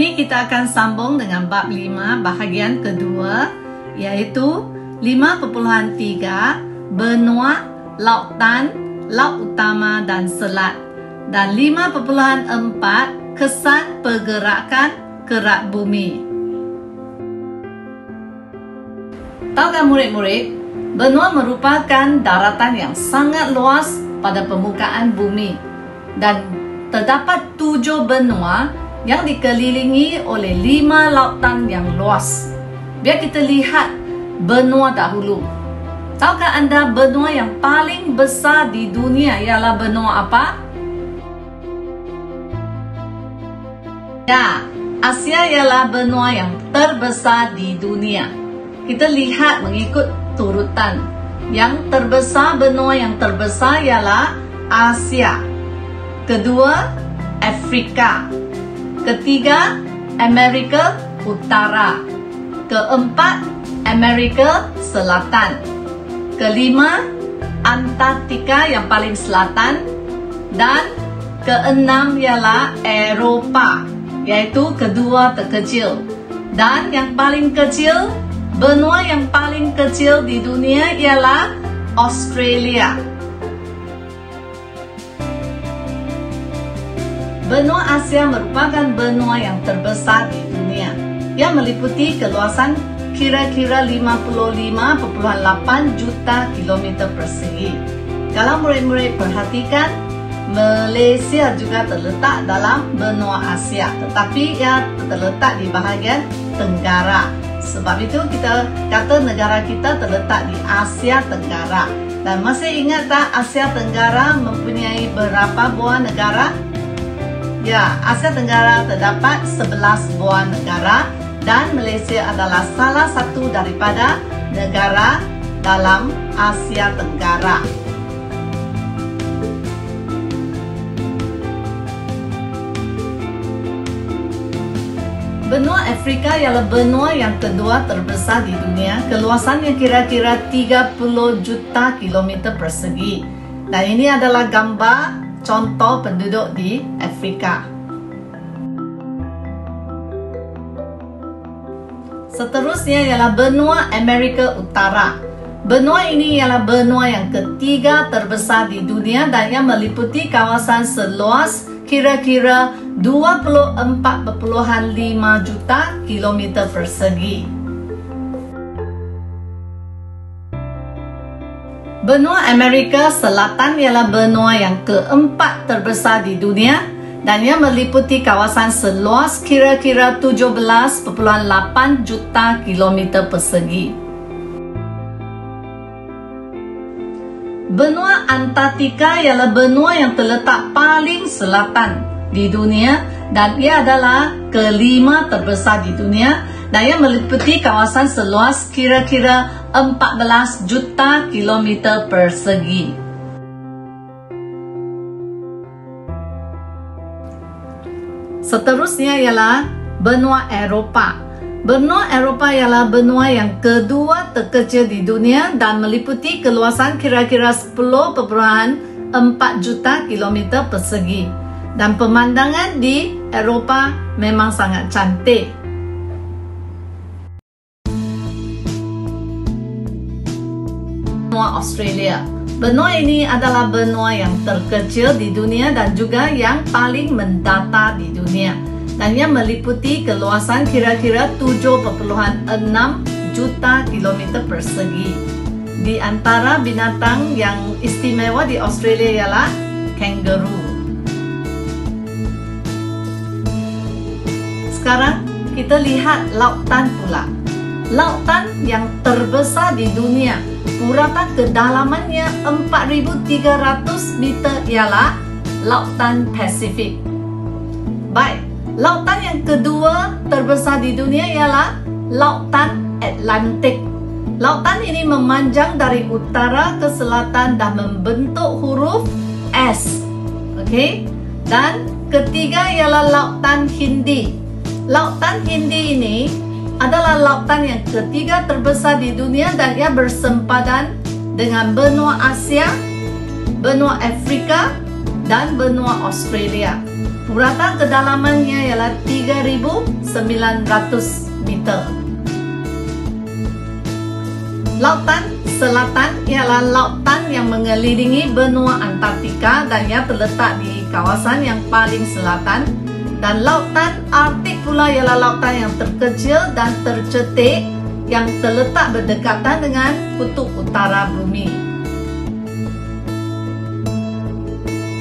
ini kita akan sambung dengan bab 5 bahagian kedua, yaitu 5.3 benua, lautan, laut utama dan selat, dan 5.4 kesan pergerakan kerak bumi. Tahukah murid-murid, benua merupakan daratan yang sangat luas pada permukaan bumi, dan terdapat 7 benua yang dikelilingi oleh 5 lautan yang luas. Biar kita lihat benua dahulu. Tahukah anda benua yang paling besar di dunia ialah benua apa? Ya, Asia ialah benua yang terbesar di dunia. Kita lihat mengikut turutan. Yang terbesar, benua yang terbesar ialah Asia. Kedua, Afrika. Ketiga, Amerika Utara. Keempat, Amerika Selatan. Kelima, Antartika yang paling selatan. Dan keenam ialah Eropah, yaitu kedua terkecil. Dan yang paling kecil, benua yang paling kecil di dunia ialah Australia. Benua Asia merupakan benua yang terbesar di dunia, yang meliputi keluasan kira-kira 55.8 juta kilometer persegi. Kalau murid-murid perhatikan, Malaysia juga terletak dalam benua Asia, tetapi ia terletak di bahagian tenggara. Sebab itu kita kata negara kita terletak di Asia Tenggara. Dan masih ingat tak Asia Tenggara mempunyai berapa buah negara? Ya, Asia Tenggara terdapat 11 buah negara, dan Malaysia adalah salah satu daripada negara dalam Asia Tenggara. Benua Afrika ialah benua yang kedua terbesar di dunia, keluasannya kira-kira 30 juta kilometer persegi. Dan ini adalah gambar contoh penduduk di Afrika. Seterusnya ialah benua Amerika Utara. Benua ini ialah benua yang ketiga terbesar di dunia, dan ia meliputi kawasan seluas kira-kira 24.5 juta kilometer persegi. Benua Amerika Selatan ialah benua yang keempat terbesar di dunia, dan ia meliputi kawasan seluas kira-kira 17.8 juta kilometer persegi. Benua Antartika ialah benua yang terletak paling selatan di dunia, dan ia adalah kelima terbesar di dunia, dan ia meliputi kawasan seluas kira-kira 14 juta kilometer persegi. Seterusnya ialah benua Eropah. Benua Eropah ialah benua yang kedua terkecil di dunia, dan meliputi keluasan kira-kira 10.4 juta kilometer persegi. Dan pemandangan di Eropah memang sangat cantik. Benua Australia. Benua ini adalah benua yang terkecil di dunia dan juga yang paling mendatar di dunia. Dan ia meliputi keluasan kira-kira 7.6 juta kilometer persegi. Di antara binatang yang istimewa di Australia ialah kangaroo. Sekarang kita lihat lautan pula. Lautan yang terbesar di dunia, purata kedalamannya 4.300 meter ialah lautan Pasifik. Baik, lautan yang kedua terbesar di dunia ialah lautan Atlantik. Lautan ini memanjang dari utara ke selatan dan membentuk huruf S. Okey? Dan ketiga ialah lautan Hindi. Lautan Hindi ini adalah lautan yang ketiga terbesar di dunia, dan ia bersempadan dengan benua Asia, benua Afrika, dan benua Australia. Purata kedalamannya ialah 3.900 meter. Lautan Selatan ialah lautan yang mengelilingi benua Antartika dan ia terletak di kawasan yang paling selatan. Dan lautan Arktik pula ialah lautan yang terkecil dan tercetek yang terletak berdekatan dengan kutub utara bumi.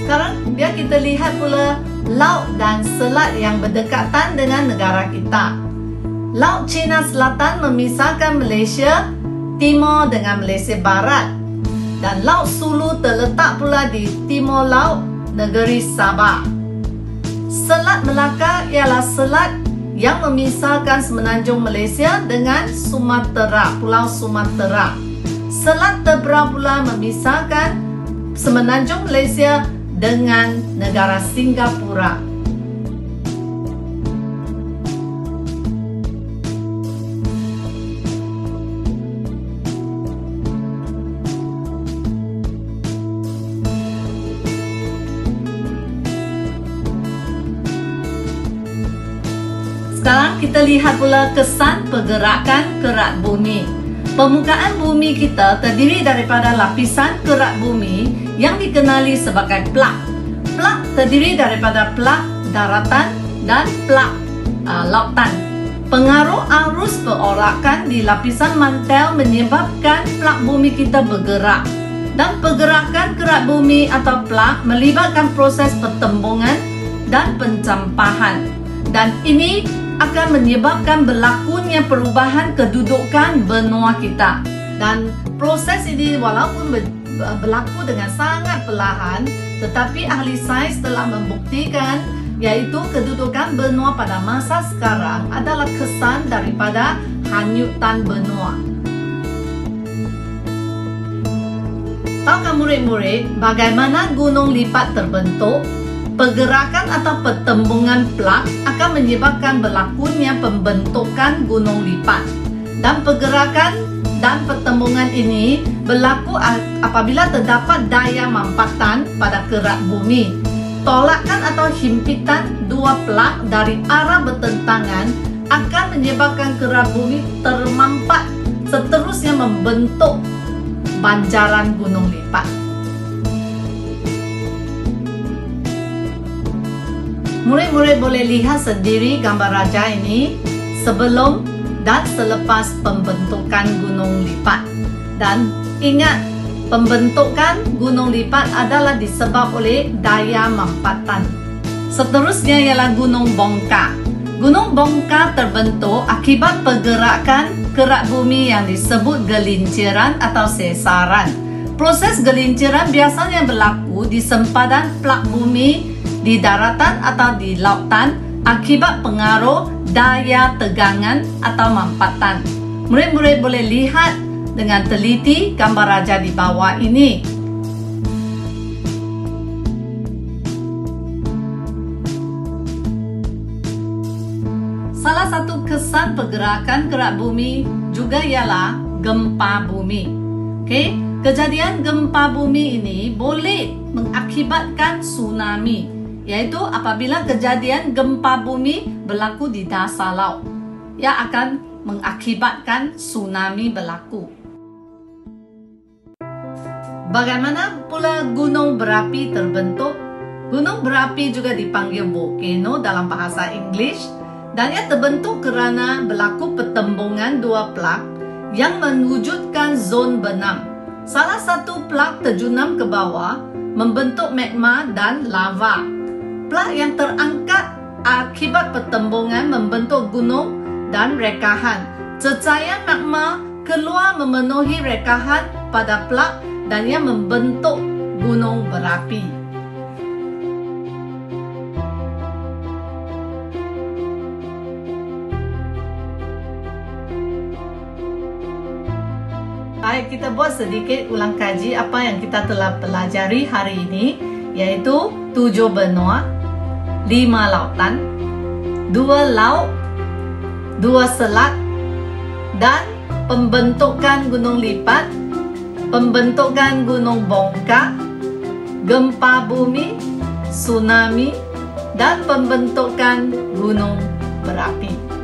Sekarang biar kita lihat pula laut dan selat yang berdekatan dengan negara kita. Laut Cina Selatan memisahkan Malaysia Timur dengan Malaysia Barat, dan Laut Sulu terletak pula di timur laut negeri Sabah. Selat Melaka ialah selat yang memisahkan semenanjung Malaysia dengan Sumatera, Pulau Sumatera. Selat Tebra pula memisahkan semenanjung Malaysia dengan negara Singapura. Sekarang kita lihat pula kesan pergerakan kerak bumi. Permukaan bumi kita terdiri daripada lapisan kerak bumi yang dikenali sebagai plak. Plak terdiri daripada plak daratan dan plak lautan. Pengaruh arus perorakan di lapisan mantel menyebabkan plak bumi kita bergerak. Dan pergerakan kerak bumi atau plak melibatkan proses pertembungan dan pencampahan. Dan ini akan menyebabkan berlakunya perubahan kedudukan benua kita. Dan proses ini walaupun berlaku dengan sangat perlahan, tetapi ahli sains telah membuktikan yaitu kedudukan benua pada masa sekarang adalah kesan daripada hanyutan benua. Tahukah murid-murid bagaimana gunung lipat terbentuk? Pergerakan atau pertembungan plak akan menyebabkan berlakunya pembentukan gunung lipat. Dan pergerakan dan pertembungan ini berlaku apabila terdapat daya mampatan pada kerak bumi. Tolakan atau himpitan dua plak dari arah bertentangan akan menyebabkan kerak bumi termampat, seterusnya membentuk banjaran gunung lipat. Murid-murid boleh lihat sendiri gambar raja ini sebelum dan selepas pembentukan gunung lipat. Dan ingat, pembentukan gunung lipat adalah disebab oleh daya mampatan. Seterusnya ialah Gunung Bongka. Gunung Bongka terbentuk akibat pergerakan kerak bumi yang disebut gelinciran atau sesaran. Proses gelinciran biasanya berlaku di sempadan plak bumi di daratan atau di lautan akibat pengaruh daya tegangan atau mampatan. Murid-murid boleh lihat dengan teliti gambar raja di bawah ini. Salah satu kesan pergerakan kerak bumi juga ialah gempa bumi. Okey, kejadian gempa bumi ini boleh mengakibatkan tsunami, yaitu apabila kejadian gempa bumi berlaku di dasar laut, ia akan mengakibatkan tsunami berlaku. Bagaimana pula gunung berapi terbentuk? Gunung berapi juga dipanggil volcano dalam bahasa Inggeris, dan ia terbentuk kerana berlaku pertembungan dua plak yang mewujudkan zon benam. Salah satu plak terjunam ke bawah membentuk magma dan lava. Plak yang terangkat akibat pertembungan membentuk gunung dan rekahan. Cecair magma keluar memenuhi rekahan pada plak dan ia membentuk gunung berapi. Baik, kita buat sedikit ulang kaji apa yang kita telah pelajari hari ini, yaitu 7 benua, 5 lautan, 2 laut, 2 selat, dan pembentukan gunung lipat, pembentukan gunung bongka, gempa bumi, tsunami, dan pembentukan gunung berapi.